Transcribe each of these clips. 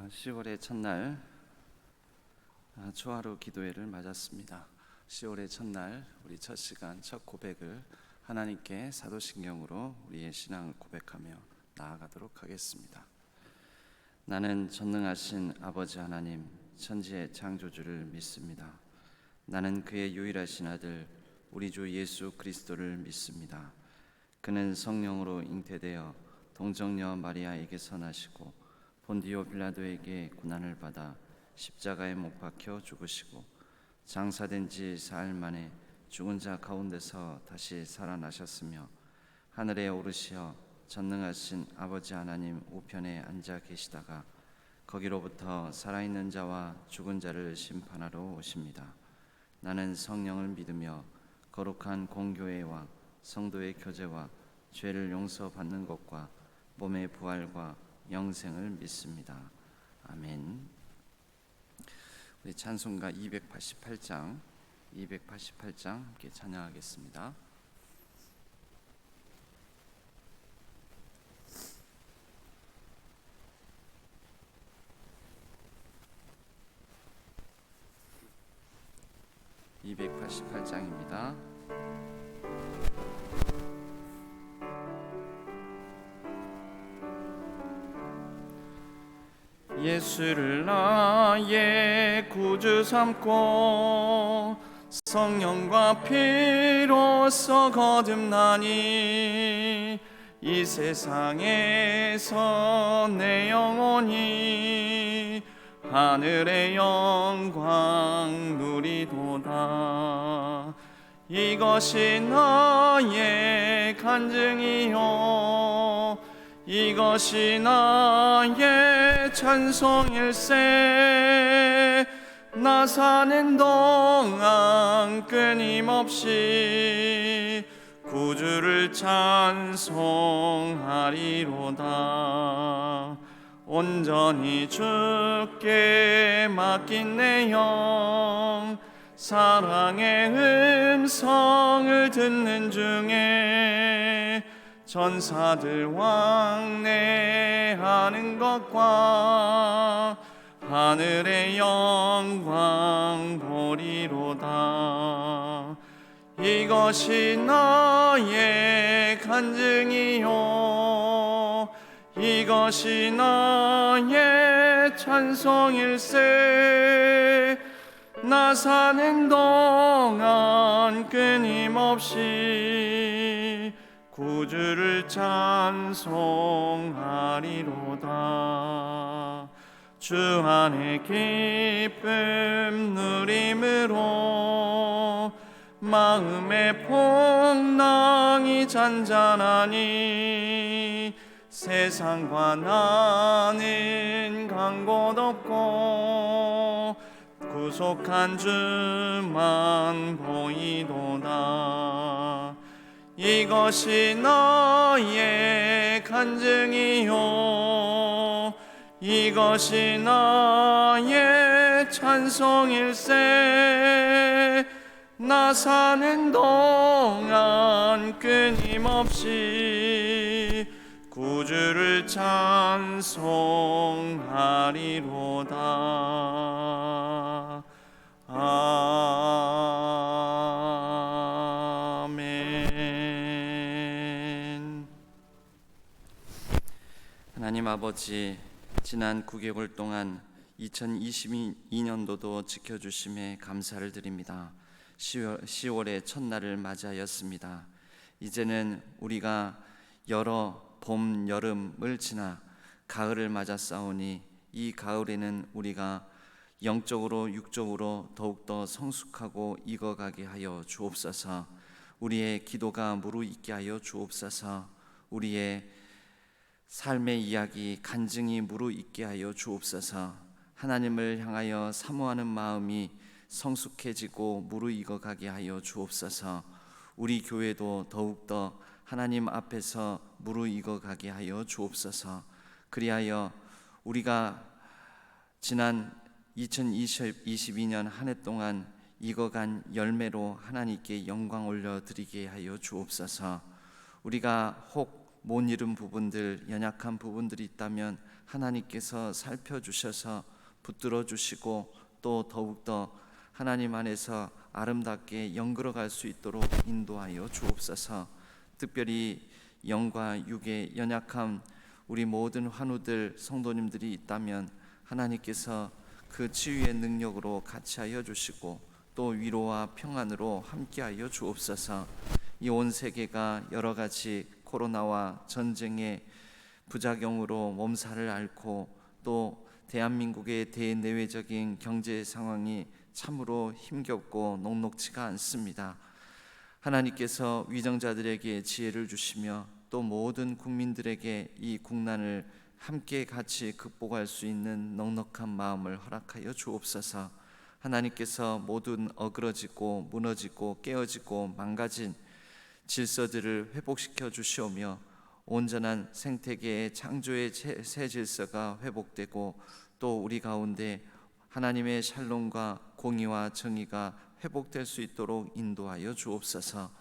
10월의 첫날 초하루 기도회를 맞았습니다. 10월의 첫날 우리 첫 시간 첫 고백을 하나님께 사도신경으로 우리의 신앙을 고백하며 나아가도록 하겠습니다. 나는 전능하신 아버지 하나님 천지의 창조주를 믿습니다. 나는 그의 유일하신 아들 우리 주 예수 그리스도를 믿습니다. 그는 성령으로 잉태되어 동정녀 마리아에게서 나시고 본디오 빌라도에게 고난을 받아 십자가에 못 박혀 죽으시고 장사된 지 사흘 만에 죽은 자 가운데서 다시 살아나셨으며 하늘에 오르시어 전능하신 아버지 하나님 우편에 앉아 계시다가 거기로부터 살아있는 자와 죽은 자를 심판하러 오십니다. 나는 성령을 믿으며 거룩한 공교회와 성도의 교제와 죄를 용서받는 것과 몸의 부활과 영생을 믿습니다. 아멘. 우리 찬송가 288장 함께 찬양하겠습니다. (288장입니다) 예수를 나의 구주 삼고 성령과 피로써 거듭나니 이 세상에서 내 영혼이 하늘의 영광 누리도다. 이것이 나의 간증이요 이것이 나의 찬송일세. 나 사는 동안 끊임없이 구주를 찬송하리로다. 온전히 주께 맡긴 내 영 사랑의 음성을 듣는 중에 전사들 왕래하는 것과 하늘의 영광 보리로다. 이것이 나의 간증이요 이것이 나의 찬송일세. 나 사는 동안 끊임없이 구주를 찬송하리로다. 주 안에 기쁨 누림으로 마음의 풍랑이 잔잔하니 세상과 나는 간 곳 없고 구속한 주만 보이도다. 이것이 나의 간증이요 이것이 나의 찬송일세. 나 사는 동안 끊임없이 구주를 찬송하리로다. 아멘. 하나님 아버지, 지난 9개월 동안 2022년도도 지켜주심에 감사를 드립니다. 10월의 첫날을 맞이하였습니다. 이제는 우리가 여러 봄, 여름을 지나 가을을 맞았사오니 이 가을에는 우리가 영적으로 육적으로 더욱더 성숙하고 익어가게 하여 주옵소서. 우리의 기도가 무르익게 하여 주옵소서. 우리의 삶의 이야기, 간증이 무르익게 하여 주옵소서. 하나님을 향하여 사모하는 마음이 성숙해지고 무르익어가게 하여 주옵소서. 우리 교회도 더욱더 하나님 앞에서 무르익어가게 하여 주옵소서. 그리하여 우리가 지난 2022년 한 해 동안 익어간 열매로 하나님께 영광 올려드리게 하여 주옵소서. 우리가 혹 못 이룬 부분들, 연약한 부분들이 있다면 하나님께서 살펴주셔서 붙들어 주시고 또 더욱더 하나님 안에서 아름답게 연결어갈 수 있도록 인도하여 주옵소서. 특별히 영과 육의 연약한 우리 모든 환우들, 성도님들이 있다면 하나님께서 그 치유의 능력으로 같이 하여 주시고 또 위로와 평안으로 함께하여 주옵소서. 이 온 세계가 여러 가지 코로나와 전쟁의 부작용으로 몸살을 앓고 또 대한민국의 대내외적인 경제 상황이 참으로 힘겹고 녹록지가 않습니다. 하나님께서 위정자들에게 지혜를 주시며 또 모든 국민들에게 이 국난을 함께 같이 극복할 수 있는 넉넉한 마음을 허락하여 주옵소서. 하나님께서 모든 어그러지고 무너지고 깨어지고 망가진 질서들을 회복시켜 주시오며 온전한 생태계의 창조의 새 질서가 회복되고 또 우리 가운데 하나님의 샬롬과 공의와 정의가 회복될 수 있도록 인도하여 주옵소서.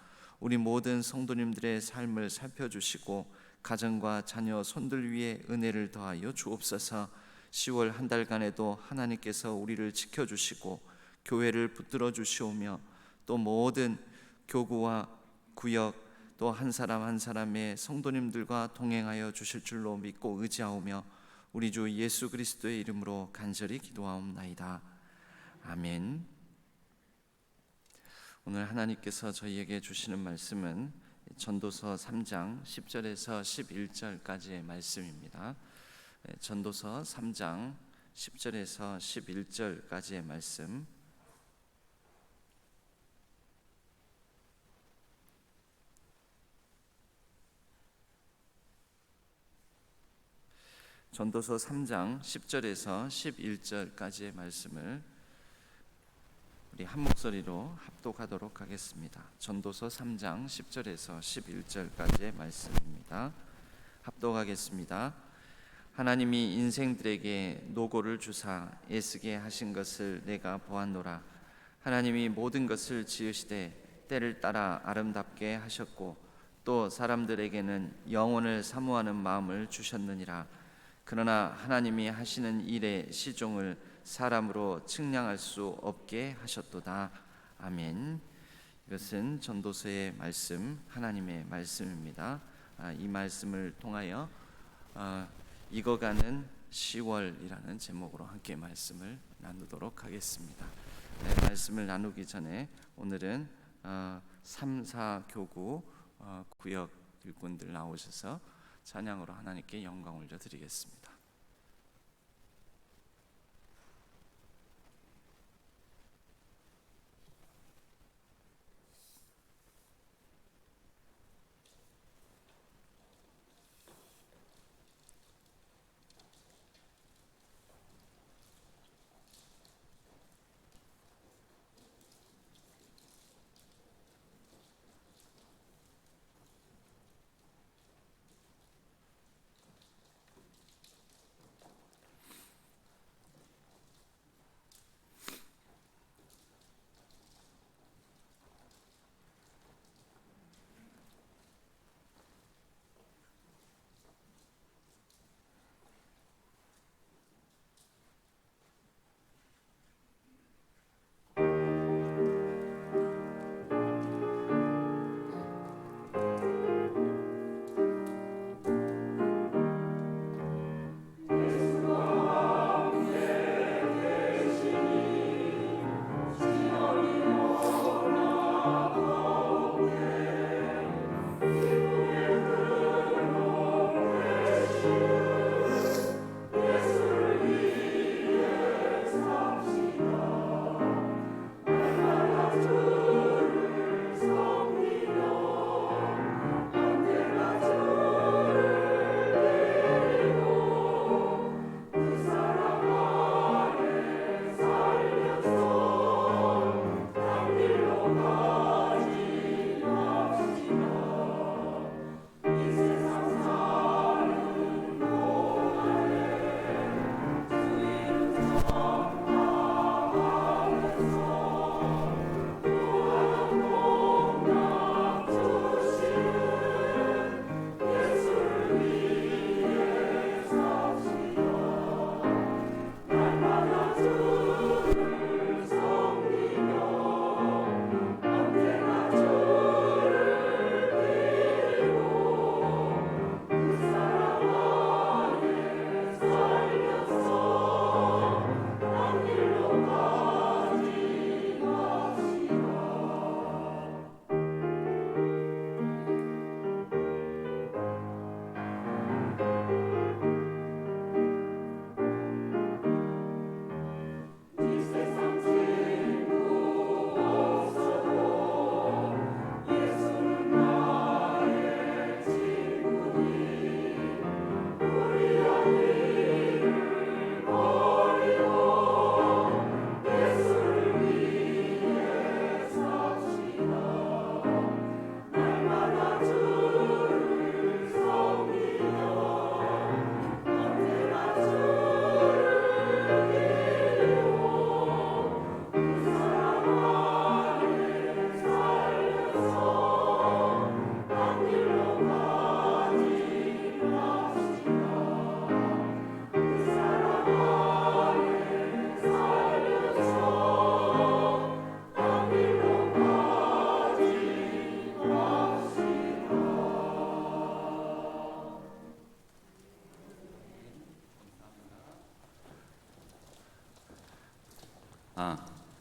우리 모든 성도님들의 삶을 살펴주시고 가정과 자녀 손들 위에 은혜를 더하여 주옵소서. 10월 한 달간에도 하나님께서 우리를 지켜주시고 교회를 붙들어 주시오며 또 모든 교구와 구역 또 한 사람 한 사람의 성도님들과 동행하여 주실 줄로 믿고 의지하오며 우리 주 예수 그리스도의 이름으로 간절히 기도하옵나이다. 아멘. 오늘 하나님께서 저희에게 주시는 말씀은 전도서 3장 10절에서 11절까지의 말씀입니다. 전도서 3장 10절에서 11절까지의 말씀, 전도서 3장 10절에서 11절까지의 말씀을 우리 한 목소리로 합독하도록 하겠습니다. 전도서 3장 10절에서 11절까지의 말씀입니다. 합독하겠습니다. 하나님이 인생들에게 노고를 주사 애쓰게 하신 것을 내가 보았노라. 하나님이 모든 것을 지으시되 때를 따라 아름답게 하셨고 또 사람들에게는 영혼을 사모하는 마음을 주셨느니라. 그러나 하나님이 하시는 일의 시종을 사람으로 측량할 수 없게 하셨도다. 아멘. 이것은 전도서의 말씀, 하나님의 말씀입니다. 이 말씀을 통하여 익어가는 10월이라는 제목으로 함께 말씀을 나누도록 하겠습니다. 말씀을 나누기 전에 오늘은 3, 4 교구 구역 일꾼들 나오셔서 찬양으로 하나님께 영광 올려드리겠습니다.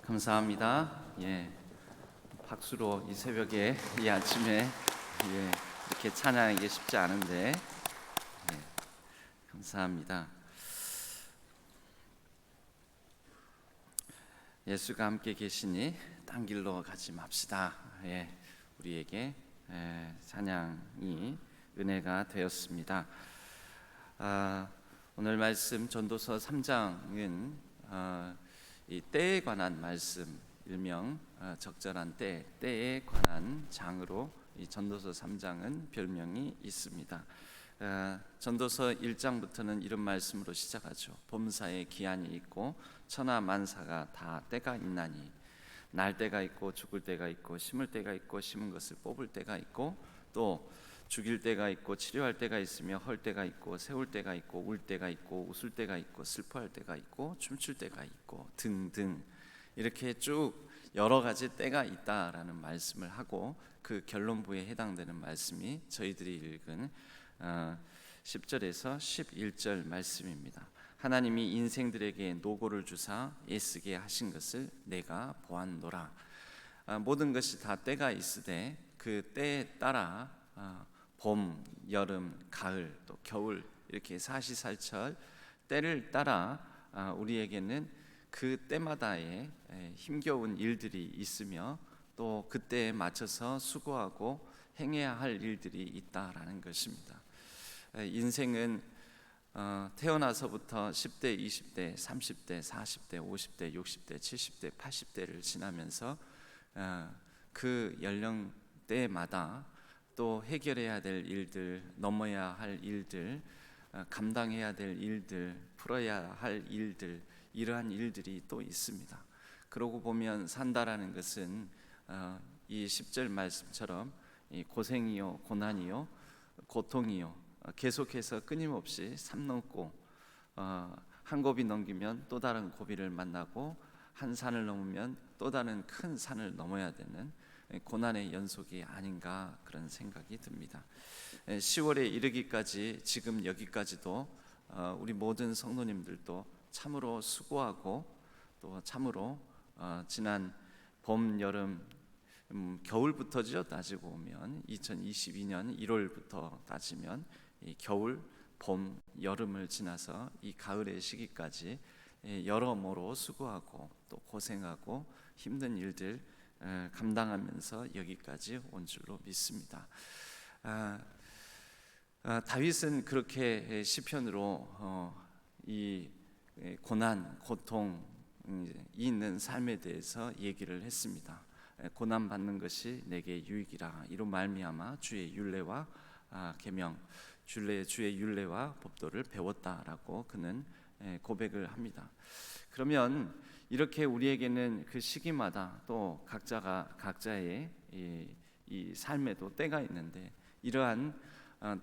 감사합니다. 박수로 이 새벽에 이 아침에 이렇게 찬양하기 쉽지 않은데 감사합니다. 예수가 함께 계시니 딴 길로 가지 맙시다. 우리에게 찬양이 은혜가 되었습니다. 오늘 말씀 전도서 3장은 이 때에 관한 말씀, 일명 적절한 때에 관한 장으로 이 전도서 3장은 별명이 있습니다. 전도서 1장부터는 이런 말씀으로 시작하죠. 범사에 기한이 있고 천하 만사가 다 때가 있나니 날 때가 있고 죽을 때가 있고 심을 때가 있고 심은 것을 뽑을 때가 있고 또 죽일 때가 있고 치료할 때가 있으며 헐 때가 있고 세울 때가 있고 울 때가 있고 웃을 때가 있고 슬퍼할 때가 있고 춤출 때가 있고 등등 이렇게 쭉 여러 가지 때가 있다라는 말씀을 하고 그 결론부에 해당되는 말씀이 저희들이 읽은 10절에서 11절 말씀입니다. 하나님이 인생들에게 노고를 주사 애쓰게 하신 것을 내가 보았노라. 모든 것이 다 때가 있으되 그 때에 따라 봄, 여름, 가을, 또 겨울 이렇게 사시사철 때를 따라 우리에게는 그 때마다의 힘겨운 일들이 있으며 또 그때에 맞춰서 수고하고 행해야 할 일들이 있다라는 것입니다. 인생은 태어나서부터 10대, 20대, 30대, 40대, 50대, 60대, 70대, 80대를 지나면서 그 연령대마다 또 해결해야 될 일들, 넘어야 할 일들, 감당해야 될 일들, 풀어야 할 일들, 이러한 일들이 또 있습니다. 그러고 보면 산다라는 것은 이 10절 말씀처럼 고생이요, 고난이요, 고통이요, 계속해서 끊임없이 산 넘고 한 고비 넘기면 또 다른 고비를 만나고 한 산을 넘으면 또 다른 큰 산을 넘어야 되는 고난의 연속이 아닌가 그런 생각이 듭니다. 10월에 이르기까지 지금 여기까지도 우리 모든 성도님들도 참으로 수고하고 또 참으로 지난 봄, 여름, 겨울부터죠. 따지고 보면 2022년 1월부터 따지면 이 겨울, 봄, 여름을 지나서 이 가을의 시기까지 여러모로 수고하고 또 고생하고 힘든 일들 감당하면서 여기까지 온 줄로 믿습니다. 다윗은 그렇게 시편으로 이 고난, 고통이 있는 삶에 대해서 얘기를 했습니다. 고난 받는 것이 내게 유익이라. 이로 말미암아 주의 율례와 계명, 주의 율례와 법도를 배웠다라고 그는 고백을 합니다. 그러면 이렇게 우리에게는 그 시기마다 또 각자가 각자의 이 삶에도 때가 있는데 이러한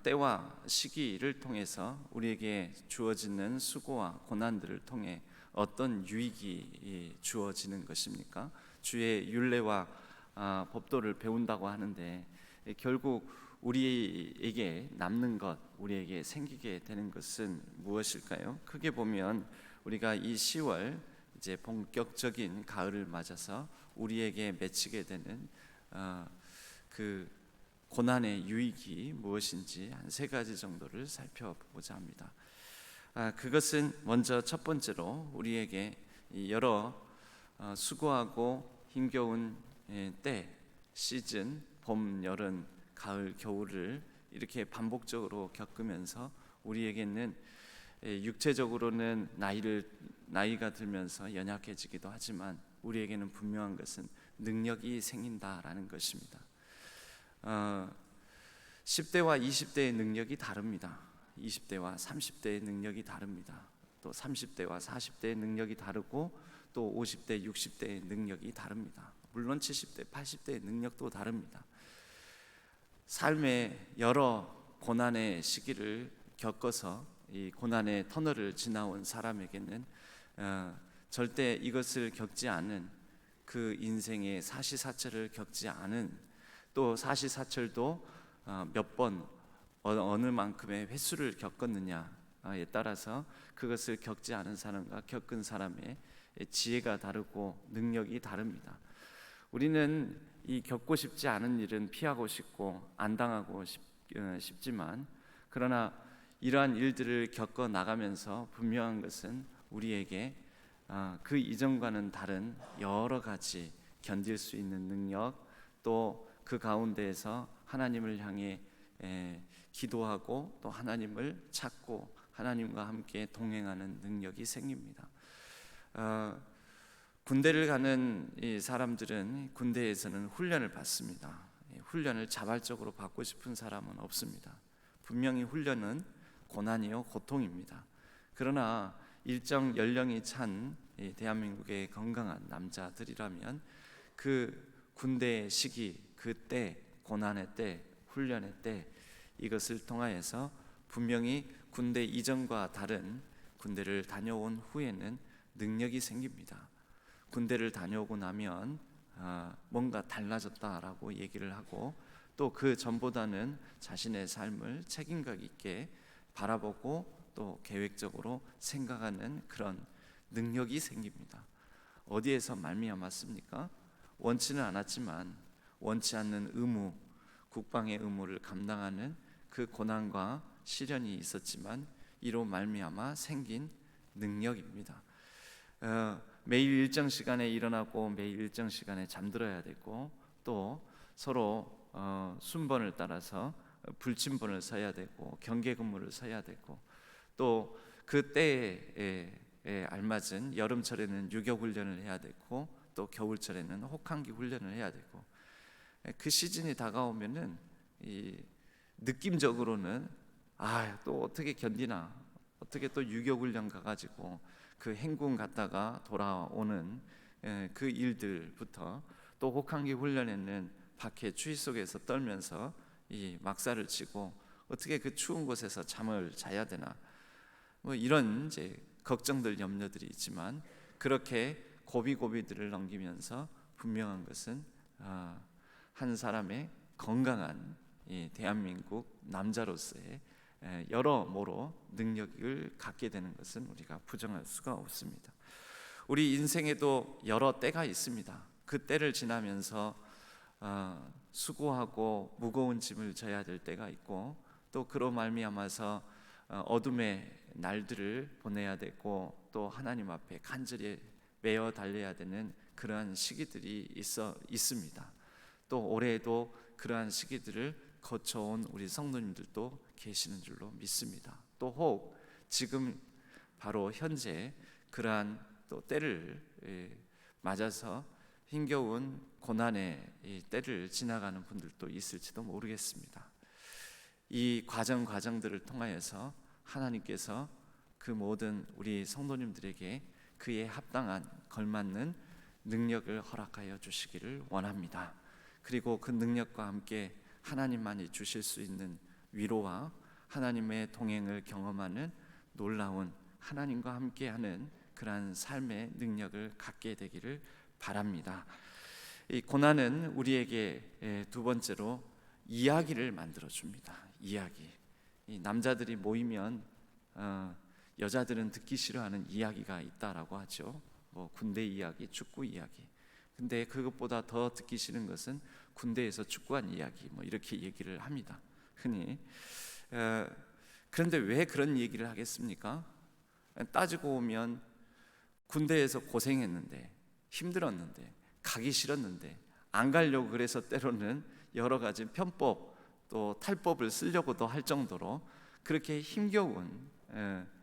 때와 시기를 통해서 우리에게 주어지는 수고와 고난들을 통해 어떤 유익이 주어지는 것입니까? 주의 율례와 법도를 배운다고 하는데 결국 우리에게 남는 것, 우리에게 생기게 되는 것은 무엇일까요? 크게 보면 우리가 이 10월 이제 본격적인 가을을 맞아서 우리에게 맺히게 되는 그 고난의 유익이 무엇인지 한 3가지 정도를 살펴보고자 합니다. 그것은 먼저 첫 번째로 우리에게 여러 수고하고 힘겨운 때, 시즌, 봄, 여름, 가을, 겨울을 이렇게 반복적으로 겪으면서 우리에게는 육체적으로는 나이가 들면서 연약해지기도 하지만 우리에게는 분명한 것은 능력이 생긴다라는 것입니다. 10대와 20대의 능력이 다릅니다. 20대와 30대의 능력이 다릅니다. 또 30대와 40대의 능력이 다르고 또 50대, 60대의 능력이 다릅니다. 물론 70대, 80대의 능력도 다릅니다. 삶의 여러 고난의 시기를 겪어서 이 고난의 터널을 지나온 사람에게는 절대 이것을 겪지 않은 그 인생의 사시사철을 겪지 않은 또 사시사철도 몇 번 어느 만큼의 횟수를 겪었느냐에 따라서 그것을 겪지 않은 사람과 겪은 사람의 지혜가 다르고 능력이 다릅니다. 우리는 이 겪고 싶지 않은 일은 피하고 싶고 안 당하고 싶지만, 그러나 이러한 일들을 겪어 나가면서 분명한 것은 우리에게 그 이전과는 다른 여러 가지 견딜 수 있는 능력, 또 그 가운데에서 하나님을 향해 기도하고 또 하나님을 찾고 하나님과 함께 동행하는 능력이 생깁니다. 군대를 가는 이 사람들은 군대에서는 훈련을 받습니다. 훈련을 자발적으로 받고 싶은 사람은 없습니다. 분명히 훈련은 고난이요 고통입니다. 그러나 일정 연령이 찬 대한민국의 건강한 남자들이라면 그 군대의 시기, 그때 고난의 때, 훈련의 때, 이것을 통하여서 분명히 군대 이전과 다른 군대를 다녀온 후에는 능력이 생깁니다. 군대를 다녀오고 나면 뭔가 달라졌다라고 얘기를 하고, 또 그 전보다는 자신의 삶을 책임감 있게 바라보고 또 계획적으로 생각하는 그런 능력이 생깁니다. 어디에서 말미암았습니까? 원치는 않았지만 원치 않는 의무, 국방의 의무를 감당하는 그 고난과 시련이 있었지만 이로 말미암아 생긴 능력입니다. 매일 일정 시간에 일어나고 매일 일정 시간에 잠들어야 되고, 또 서로 순번을 따라서 불침번을 서야 되고 경계 근무를 서야 되고, 또 그 때에 알맞은 여름철에는 유격 훈련을 해야 되고 또 겨울철에는 혹한기 훈련을 해야 되고, 그 시즌이 다가오면은 이 느낌적으로는 또 어떻게 견디나, 어떻게 또 유격 훈련 가가지고 그 행군 갔다가 돌아오는 그 일들부터, 또 혹한기 훈련에는 밖에 추위 속에서 떨면서 이 막사를 치고 어떻게 그 추운 곳에서 잠을 자야 되나, 뭐 이런 이제 걱정들, 염려들이 있지만, 그렇게 고비고비들을 넘기면서 분명한 것은 한 사람의 건강한 이 대한민국 남자로서의 여러모로 능력을 갖게 되는 것은 우리가 부정할 수가 없습니다. 우리 인생에도 여러 때가 있습니다. 그 때를 지나면서 수고하고 무거운 짐을 져야 될 때가 있고, 또 그로 말미암아서 어둠의 날들을 보내야 되고, 또 하나님 앞에 간절히 매어 달려야 되는 그러한 시기들이 있습니다. 또 올해에도 그러한 시기들을 거쳐온 우리 성도님들도 계시는 줄로 믿습니다. 또 혹 지금 바로 현재 그러한 또 때를 맞아서 힘겨운 고난의 이 때를 지나가는 분들도 있을지도 모르겠습니다. 이 과정들을 통하여서 하나님께서 그 모든 우리 성도님들에게 그에 합당한 걸맞는 능력을 허락하여 주시기를 원합니다. 그리고 그 능력과 함께 하나님만이 주실 수 있는 위로와 하나님의 동행을 경험하는 놀라운 하나님과 함께하는 그러한 삶의 능력을 갖게 되기를 바랍니다. 이 고난은 우리에게 두 번째로 이야기를 만들어 줍니다. 이야기. 이 남자들이 모이면 여자들은 듣기 싫어하는 이야기가 있다라고 하죠. 뭐 군대 이야기, 축구 이야기. 근데 그것보다 더 듣기 싫은 것은 군대에서 축구한 이야기, 뭐 이렇게 얘기를 합니다, 흔히. 그런데 왜 그런 얘기를 하겠습니까? 따지고 보면 군대에서 고생했는데, 힘들었는데, 가기 싫었는데 안 가려고 그래서 때로는 여러 가지 편법 또 탈법을 쓰려고도 할 정도로 그렇게 힘겨운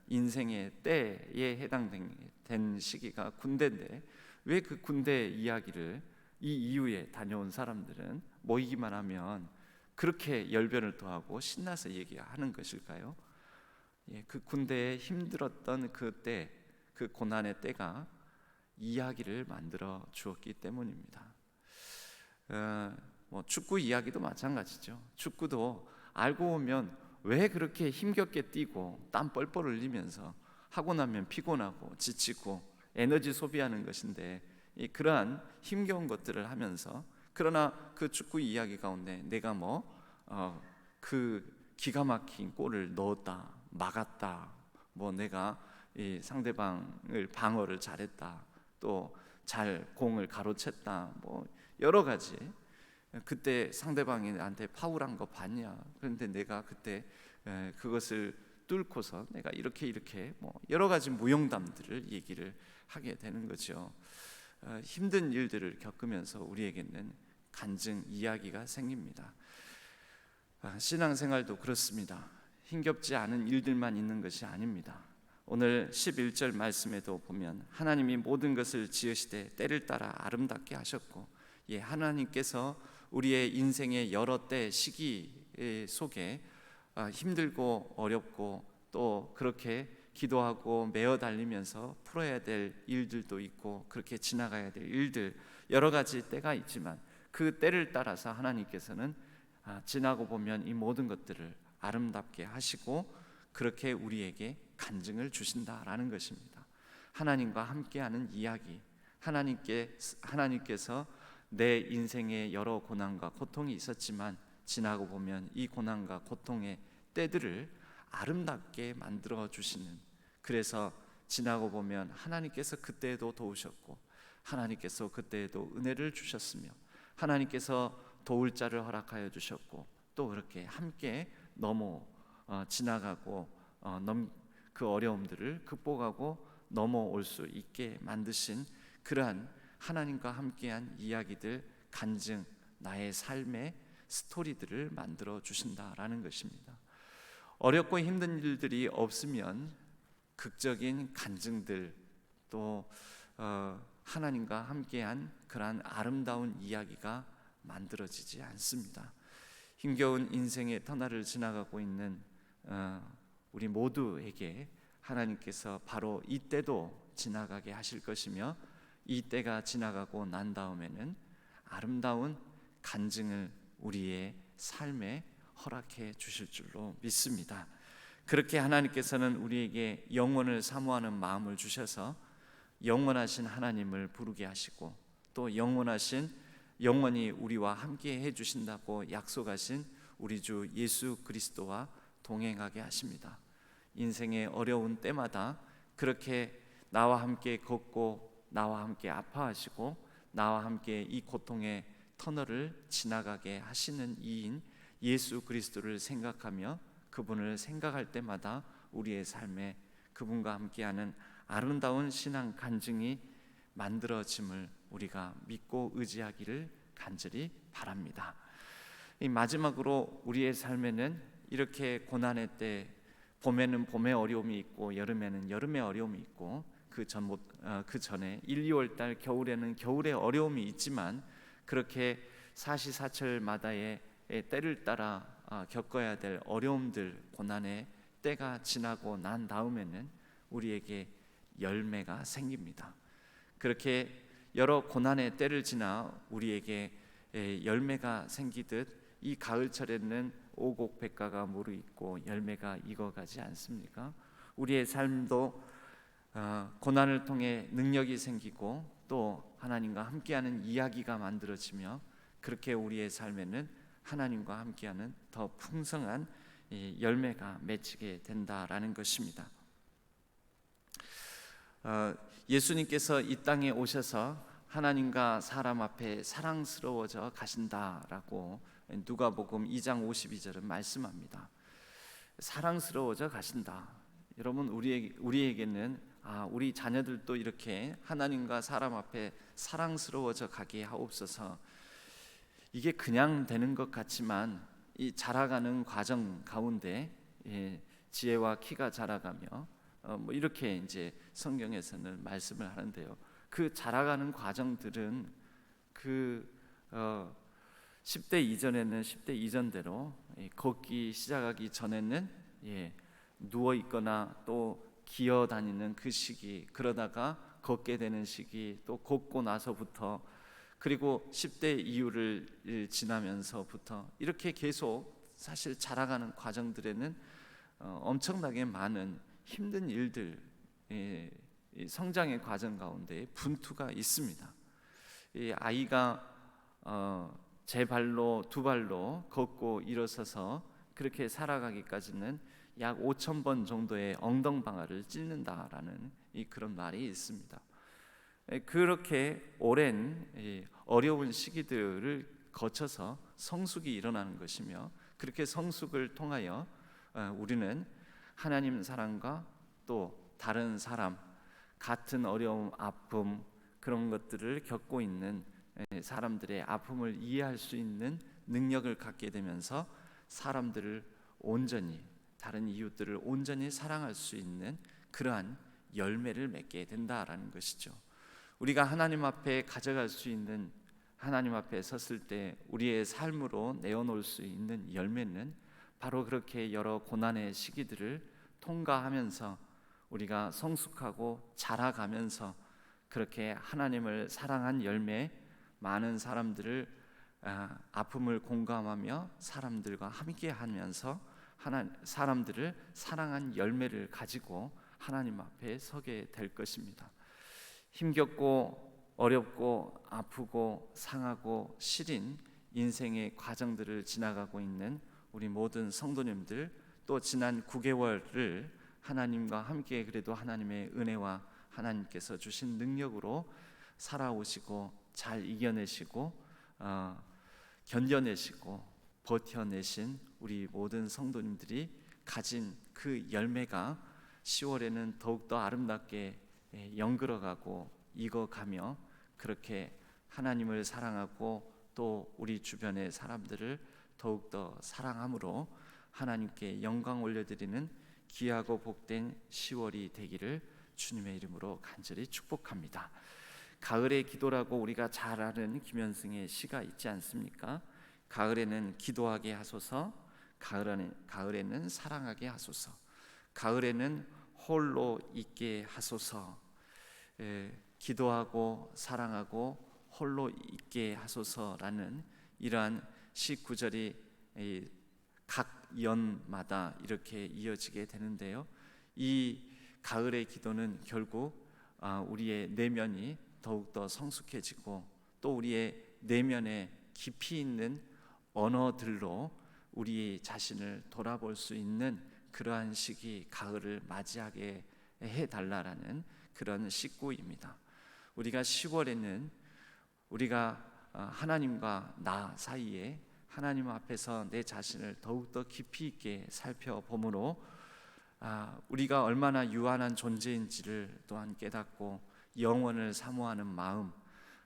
인생의 때에 해당된 시기가 군대인데, 왜 그 군대 이야기를 이 이후에 다녀온 사람들은 모이기만 하면 그렇게 열변을 토하고 신나서 얘기하는 것일까요? 그 군대에 힘들었던 그 때, 그 고난의 때가 이야기를 만들어 주었기 때문입니다. 뭐 축구 이야기도 마찬가지죠. 축구도 알고 보면 왜 그렇게 힘겹게 뛰고 땀 뻘뻘 흘리면서 하고 나면 피곤하고 지치고 에너지 소비하는 것인데, 그러한 힘겨운 것들을 하면서, 그러나 그 축구 이야기 가운데 내가 그 기가 막힌 골을 넣었다, 막았다, 뭐 내가 이 상대방을 방어를 잘했다, 또 잘 공을 가로챘다, 뭐 여러 가지. 그때 상대방이 나한테 파울한 거 봤냐? 그런데 내가 그때 그것을 뚫고서 내가 이렇게 뭐 여러 가지 무용담들을 얘기를 하게 되는 거죠. 힘든 일들을 겪으면서 우리에게는 간증 이야기가 생깁니다. 신앙생활도 그렇습니다. 힘겹지 않은 일들만 있는 것이 아닙니다. 오늘 11절 말씀에도 보면 하나님이 모든 것을 지으시되 때를 따라 아름답게 하셨고, 하나님께서 우리의 인생의 여러 때 시기 속에 힘들고 어렵고 또 그렇게 기도하고 매어 달리면서 풀어야 될 일들도 있고 그렇게 지나가야 될 일들, 여러 가지 때가 있지만 그 때를 따라서 하나님께서는 지나고 보면 이 모든 것들을 아름답게 하시고 그렇게 우리에게 간증을 주신다라는 것입니다. 하나님과 함께하는 이야기, 하나님께서 내 인생에 여러 고난과 고통이 있었지만 지나고 보면 이 고난과 고통의 때들을 아름답게 만들어 주시는, 그래서 지나고 보면 하나님께서 그때에도 도우셨고 하나님께서 그때에도 은혜를 주셨으며 하나님께서 도울 자를 허락하여 주셨고 또 그렇게 함께 지나가고 그 어려움들을 극복하고 넘어올 수 있게 만드신 그러한 하나님과 함께한 이야기들, 간증, 나의 삶의 스토리들을 만들어 주신다라는 것입니다. 어렵고 힘든 일들이 없으면 극적인 간증들, 또 하나님과 함께한 그러한 아름다운 이야기가 만들어지지 않습니다. 힘겨운 인생의 터널을 지나가고 있는 우리 모두에게 하나님께서 바로 이때도 지나가게 하실 것이며 이 때가 지나가고 난 다음에는 아름다운 간증을 우리의 삶에 허락해 주실 줄로 믿습니다. 그렇게 하나님께서는 우리에게 영원을 사모하는 마음을 주셔서 영원하신 하나님을 부르게 하시고 또 영원히 우리와 함께 해주신다고 약속하신 우리 주 예수 그리스도와 동행하게 하십니다. 인생의 어려운 때마다 그렇게 나와 함께 걷고 나와 함께 아파하시고 나와 함께 이 고통의 터널을 지나가게 하시는 이인 예수 그리스도를 생각하며 그분을 생각할 때마다 우리의 삶에 그분과 함께하는 아름다운 신앙 간증이 만들어짐을 우리가 믿고 의지하기를 간절히 바랍니다. 마지막으로 우리의 삶에는 이렇게 고난의 때, 봄에는 봄의 어려움이 있고 여름에는 여름의 어려움이 있고 그 전에 1, 2월 달 겨울에는 겨울의 어려움이 있지만 그렇게 사시사철마다의 때를 따라 겪어야 될 어려움들, 고난의 때가 지나고 난 다음에는 우리에게 열매가 생깁니다. 그렇게 여러 고난의 때를 지나 우리에게 열매가 생기듯 이 가을철에는 오곡백과가 무르익고 열매가 익어가지 않습니까? 우리의 삶도 고난을 통해 능력이 생기고 또 하나님과 함께하는 이야기가 만들어지며 그렇게 우리의 삶에는 하나님과 함께하는 더 풍성한 열매가 맺히게 된다라는 것입니다. 예수님께서 이 땅에 오셔서 하나님과 사람 앞에 사랑스러워져 가신다라고 누가복음 2장 52절은 말씀합니다. 사랑스러워져 가신다. 여러분, 우리에게는 우리 자녀들도 이렇게 하나님과 사람 앞에 사랑스러워져 가게 하옵소서. 이게 그냥 되는 것 같지만 이 자라가는 과정 가운데 지혜와 키가 자라가며 뭐 이렇게 이제 성경에서는 말씀을 하는데요. 그 자라가는 과정들은 그 10대 이전에는 10대 이전대로 걷기 시작하기 전에는 누워 있거나 또 기어 다니는 그 시기, 그러다가 걷게 되는 시기, 또 걷고 나서부터 그리고 10대 이후를 지나면서부터 이렇게 계속 사실 자라가는 과정들에는 엄청나게 많은 힘든 일들, 성장의 과정 가운데 분투가 있습니다. 이 아이가 제 발로 두 발로 걷고 일어서서 그렇게 살아가기까지는 약 5,000번 정도의 엉덩방아를 찢는다라는 그런 말이 있습니다. 그렇게 오랜 어려운 시기들을 거쳐서 성숙이 일어나는 것이며, 그렇게 성숙을 통하여 우리는 하나님 사랑과 또 다른 사람, 같은 어려움, 아픔, 그런 것들을 겪고 있는 사람들의 아픔을 이해할 수 있는 능력을 갖게 되면서 사람들을 온전히, 다른 이웃들을 온전히 사랑할 수 있는 그러한 열매를 맺게 된다라는 것이죠. 우리가 하나님 앞에 가져갈 수 있는, 하나님 앞에 섰을 때 우리의 삶으로 내어놓을 수 있는 열매는 바로 그렇게 여러 고난의 시기들을 통과하면서 우리가 성숙하고 자라가면서 그렇게 하나님을 사랑한 열매, 많은 사람들을 아픔을 공감하며 사람들과 함께하면서 사람들을 사랑한 열매를 가지고 하나님 앞에 서게 될 것입니다. 힘겹고 어렵고 아프고 상하고 시린 인생의 과정들을 지나가고 있는 우리 모든 성도님들, 또 지난 9개월을 하나님과 함께 그래도 하나님의 은혜와 하나님께서 주신 능력으로 살아오시고 잘 이겨내시고 견뎌내시고 버텨내신 우리 모든 성도님들이 가진 그 열매가 10월에는 더욱더 아름답게 연그러가고 익어가며 그렇게 하나님을 사랑하고 또 우리 주변의 사람들을 더욱더 사랑함으로 하나님께 영광 올려드리는 귀하고 복된 10월이 되기를 주님의 이름으로 간절히 축복합니다. 가을의 기도라고 우리가 잘 아는 김현승의 시가 있지 않습니까? 가을에는 기도하게 하소서, 가을에는 사랑하게 하소서, 가을에는 홀로 있게 하소서. 기도하고 사랑하고 홀로 있게 하소서라는 이러한 시 구절이 각 연마다 이렇게 이어지게 되는데요, 이 가을의 기도는 결국 우리의 내면이 더욱더 성숙해지고 또 우리의 내면에 깊이 있는 언어들로 우리 자신을 돌아볼 수 있는 그러한 시기, 가을을 맞이하게 해달라라는 그런 식구입니다. 우리가 10월에는 우리가 하나님과 나 사이에 하나님 앞에서 내 자신을 더욱더 깊이 있게 살펴보므로 우리가 얼마나 유한한 존재인지를 또한 깨닫고 영원을 사모하는 마음,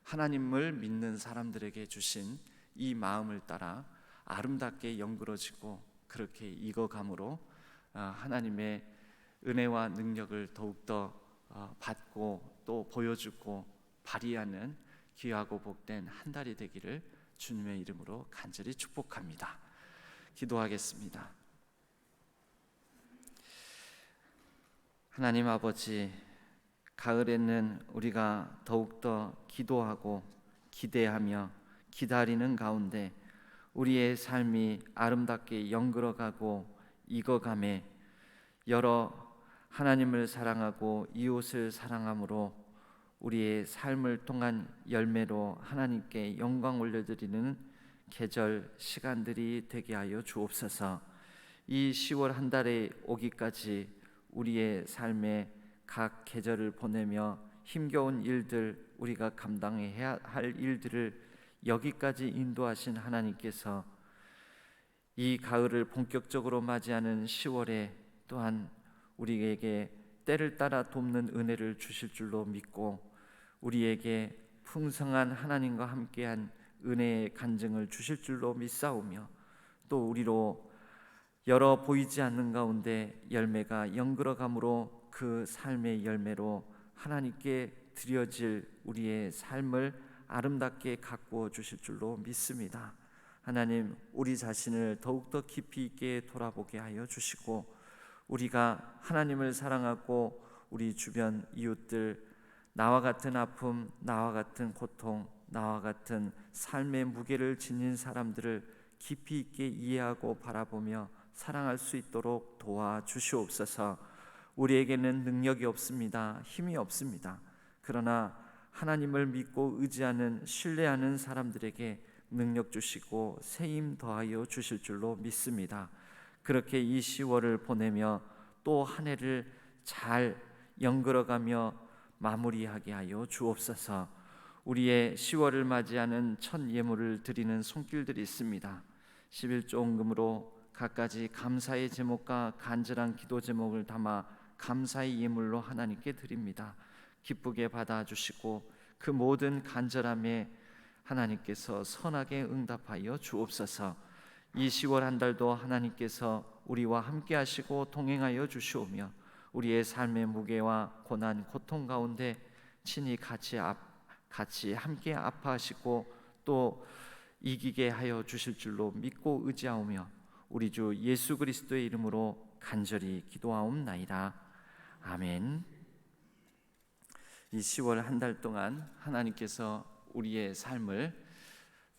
하나님을 믿는 사람들에게 주신 이 마음을 따라 아름답게 연그러지고 그렇게 익어감으로 하나님의 은혜와 능력을 더욱더 받고 또 보여주고 발휘하는 귀하고 복된 한 달이 되기를 주님의 이름으로 간절히 축복합니다. 기도하겠습니다. 하나님 아버지, 가을에는 우리가 더욱더 기도하고 기대하며 기다리는 가운데 우리의 삶이 아름답게 연그러가고 익어가매 여러 하나님을 사랑하고 이웃을 사랑함으로 우리의 삶을 통한 열매로 하나님께 영광 올려드리는 계절 시간들이 되게 하여 주옵소서. 이 10월 한 달에 오기까지 우리의 삶에 각 계절을 보내며 힘겨운 일들, 우리가 감당해야 할 일들을 여기까지 인도하신 하나님께서 이 가을을 본격적으로 맞이하는 10월에 또한 우리에게 때를 따라 돕는 은혜를 주실 줄로 믿고 우리에게 풍성한 하나님과 함께한 은혜의 간증을 주실 줄로 믿사오며 또 우리로 여러 보이지 않는 가운데 열매가 연그러감으로 그 삶의 열매로 하나님께 드려질 우리의 삶을 아름답게 가꾸어 주실 줄로 믿습니다. 하나님, 우리 자신을 더욱더 깊이 있게 돌아보게 하여 주시고 우리가 하나님을 사랑하고 우리 주변 이웃들, 나와 같은 아픔, 나와 같은 고통, 나와 같은 삶의 무게를 지닌 사람들을 깊이 있게 이해하고 바라보며 사랑할 수 있도록 도와주시옵소서. 우리에게는 능력이 없습니다. 힘이 없습니다. 그러나 하나님을 믿고 의지하는, 신뢰하는 사람들에게 능력 주시고 세임 더하여 주실 줄로 믿습니다. 그렇게 이 10월을 보내며 또 한 해를 잘 연그러가며 마무리하게 하여 주옵소서. 우리의 10월을 맞이하는 첫 예물을 드리는 손길들이 있습니다. 11조원금으로 갖가지 감사의 제목과 간절한 기도 제목을 담아 감사의 예물로 하나님께 드립니다. 기쁘게 받아주시고 그 모든 간절함에 하나님께서 선하게 응답하여 주옵소서. 이 10월 한 달도 하나님께서 우리와 함께 하시고 동행하여 주시오며 우리의 삶의 무게와 고난, 고통 가운데 친히 같이 함께 아파하시고 또 이기게 하여 주실 줄로 믿고 의지하오며 우리 주 예수 그리스도의 이름으로 간절히 기도하옵나이다. 아멘. 이 10월 한 달 동안 하나님께서 우리의 삶을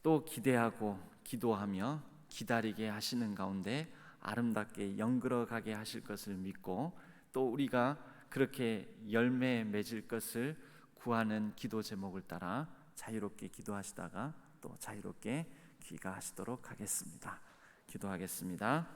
또 기대하고 기도하며 기다리게 하시는 가운데 아름답게 연결어가게 하실 것을 믿고 또 우리가 그렇게 열매 맺을 것을 구하는 기도 제목을 따라 자유롭게 기도하시다가 또 자유롭게 귀가하시도록 하겠습니다. 기도하겠습니다.